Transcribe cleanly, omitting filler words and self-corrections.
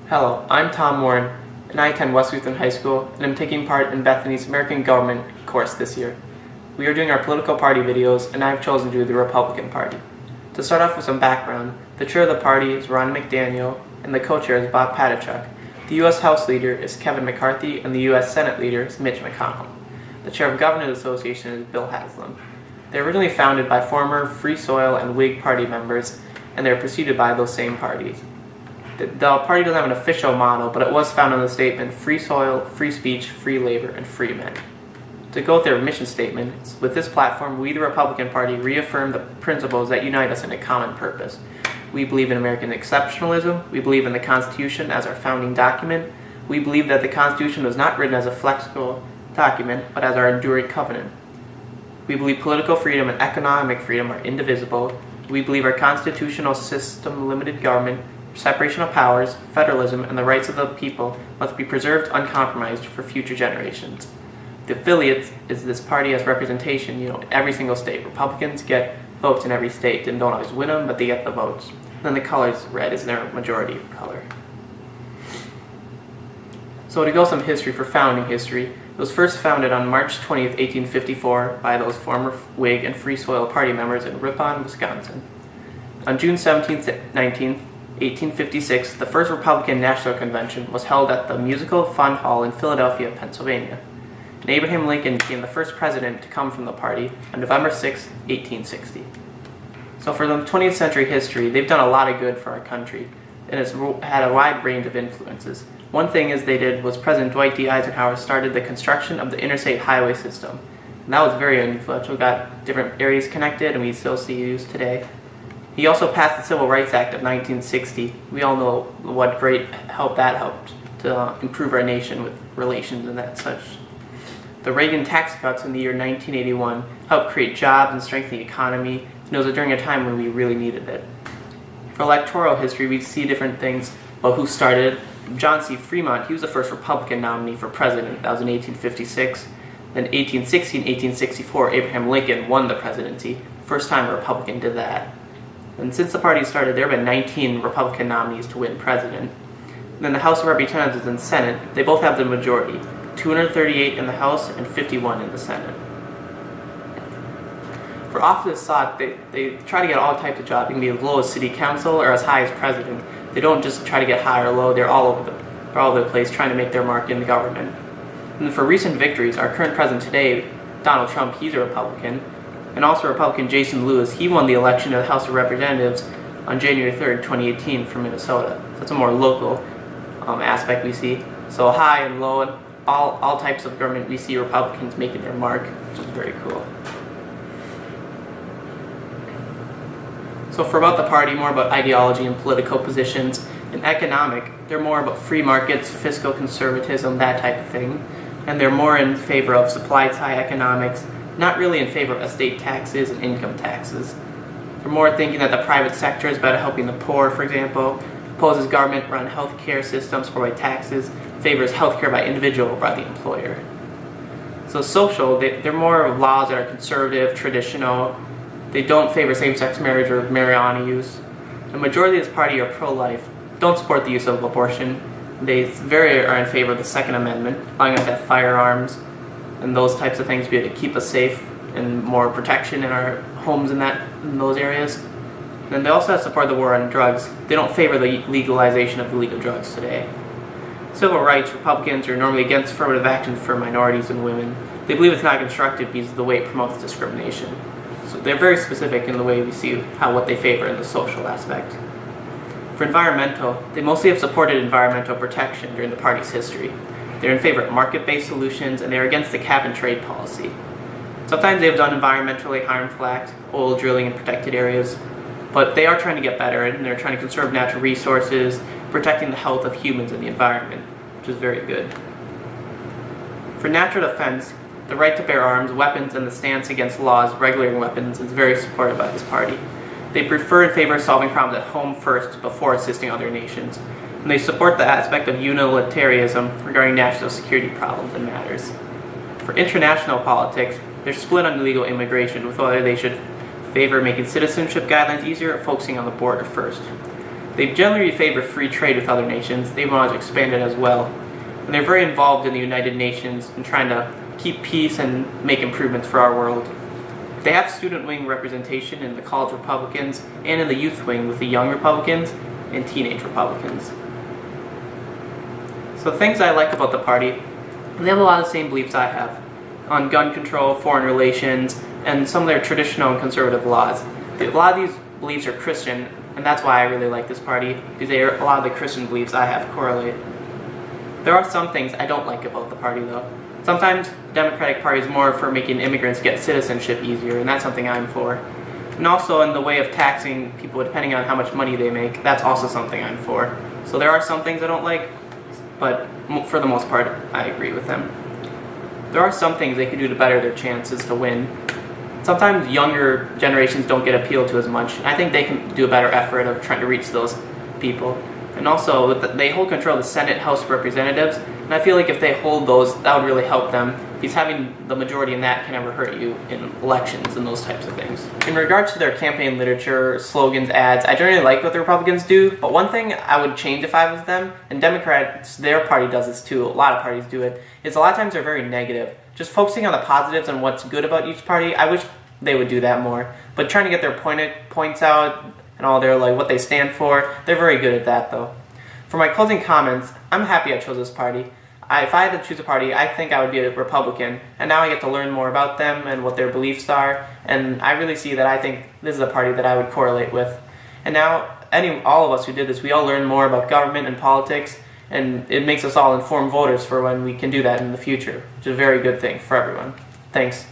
Hello, I'm Tom Warren, and I attend West Lutheran High School, and I'm taking part in Bethany's American Government course this year. We are doing our political party videos, and I've chosen to do the Republican Party. To start off with some background, the chair of the party is Ron McDaniel, and the co-chair is Bob Patichuk. The U.S. House leader is Kevin McCarthy, and the U.S. Senate leader is Mitch McConnell. The chair of Governors Association is Bill Haslam. They were originally founded by former Free Soil and Whig Party members, and they are preceded by those same parties. The party doesn't have an official motto, but it was found in the statement, free soil, free speech, free labor, and free men. To go with their mission statement, with this platform, we, the Republican Party, reaffirm the principles that unite us in a common purpose. We believe in American exceptionalism, we believe in the Constitution as our founding document, we believe that the Constitution was not written as a flexible document, but as our enduring covenant. We believe political freedom and economic freedom are indivisible. We believe our constitutional system, limited government, separation of powers, federalism, and the rights of the people must be preserved uncompromised for future generations. The affiliates is this party has representation, in every single state. Republicans get votes in every state and don't always win them, but they get the votes. Then the color is red, is their majority color. So to go some history for founding history, it was first founded on March 20th, 1854 by those former Whig and Free Soil Party members in Ripon, Wisconsin. On June 17th, 1856, the first Republican National Convention was held at the Musical Fund Hall in Philadelphia, Pennsylvania. And Abraham Lincoln became the first president to come from the party on November 6, 1860. So for the 20th century history, they've done a lot of good for our country, and it's had a wide range of influences. One thing they did was President Dwight D. Eisenhower started the construction of the interstate highway system. And that was very influential, got different areas connected, and we still see use today. He also passed the Civil Rights Act of 1960. We all know what great help that helped to improve our nation with relations and that such. The Reagan tax cuts in the year 1981 helped create jobs and strengthen the economy, and it was during a time when we really needed it. For electoral history, we see different things about who started it. John C. Fremont, he was the first Republican nominee for president. That was in 1856. Then 1860 and 1864, Abraham Lincoln won the presidency. First time a Republican did that. And since the party started, there have been 19 Republican nominees to win president. And then the House of Representatives and Senate, they both have the majority. 238 in the House and 51 in the Senate. For office sought, they try to get all types of jobs. It can be as low as city council or as high as president. They don't just try to get high or low, they're all over the place trying to make their mark in the government. And for recent victories, our current president today, Donald Trump, he's a Republican. And also Republican Jason Lewis, he won the election to the House of Representatives on January 3rd, 2018 from Minnesota. So it's a more local aspect we see. So high and low, and all types of government, we see Republicans making their mark, which is very cool. So for about the party, more about ideology and political positions. In economic, they're more about free markets, fiscal conservatism, that type of thing. And they're more in favor of supply-side economics, not really in favor of estate taxes and income taxes. They're more thinking that the private sector is better helping the poor, for example, opposes government-run healthcare systems supported by taxes, favors healthcare by individual or by the employer. So social, they're more of laws that are conservative, traditional. They don't favor same-sex marriage or marijuana use. The majority of this party are pro-life, don't support the use of abortion. They are in favor of the Second Amendment, allowing us to have firearms and those types of things to be able to keep us safe and more protection in our homes in those areas. And they also have support the war on drugs. They don't favor the legalization of illegal drugs today. Civil rights, Republicans are normally against affirmative action for minorities and women. They believe it's not constructive because of the way it promotes discrimination. So they're very specific in the way we see what they favor in the social aspect. For environmental, they mostly have supported environmental protection during the party's history. They're in favor of market-based solutions, and they're against the cap-and-trade policy. Sometimes they've done environmentally harmful acts, oil drilling in protected areas, but they are trying to get better, and they're trying to conserve natural resources, protecting the health of humans and the environment, which is very good. For natural defense, the right to bear arms, weapons, and the stance against laws regulating weapons is very supported by this party. They prefer and favor solving problems at home first before assisting other nations. And they support the aspect of unilateralism regarding national security problems and matters. For international politics, they're split on illegal immigration, with whether they should favor making citizenship guidelines easier or focusing on the border first. They generally favor free trade with other nations. They want to expand it as well. And they're very involved in the United Nations and trying to keep peace and make improvements for our world. They have student wing representation in the college Republicans and in the youth wing with the young Republicans and teenage Republicans. So things I like about the party, they have a lot of the same beliefs I have on gun control, foreign relations, and some of their traditional and conservative laws. A lot of these beliefs are Christian, and that's why I really like this party, because a lot of the Christian beliefs I have correlate. There are some things I don't like about the party, though. Sometimes the Democratic Party is more for making immigrants get citizenship easier, and that's something I'm for. And also in the way of taxing people depending on how much money they make, that's also something I'm for. So there are some things I don't like, but for the most part, I agree with them. There are some things they could do to better their chances to win. Sometimes younger generations don't get appealed to as much, and I think they can do a better effort of trying to reach those people. And also, they hold control of the Senate, House of Representatives, and I feel like if they hold those, that would really help them, because having the majority in that can never hurt you in elections and those types of things. In regards to their campaign literature, slogans, ads, I generally like what the Republicans do, but one thing I would change if I was them, and Democrats, their party does this too, a lot of parties do it, is a lot of times they're very negative. Just focusing on the positives and what's good about each party, I wish they would do that more. But trying to get their points out and all their what they stand for, they're very good at that though. For my closing comments, I'm happy I chose this party. If I had to choose a party, I think I would be a Republican, and now I get to learn more about them and what their beliefs are, and I really see that I think this is a party that I would correlate with. And now, all of us who did this, we all learn more about government and politics, and it makes us all informed voters for when we can do that in the future, which is a very good thing for everyone. Thanks.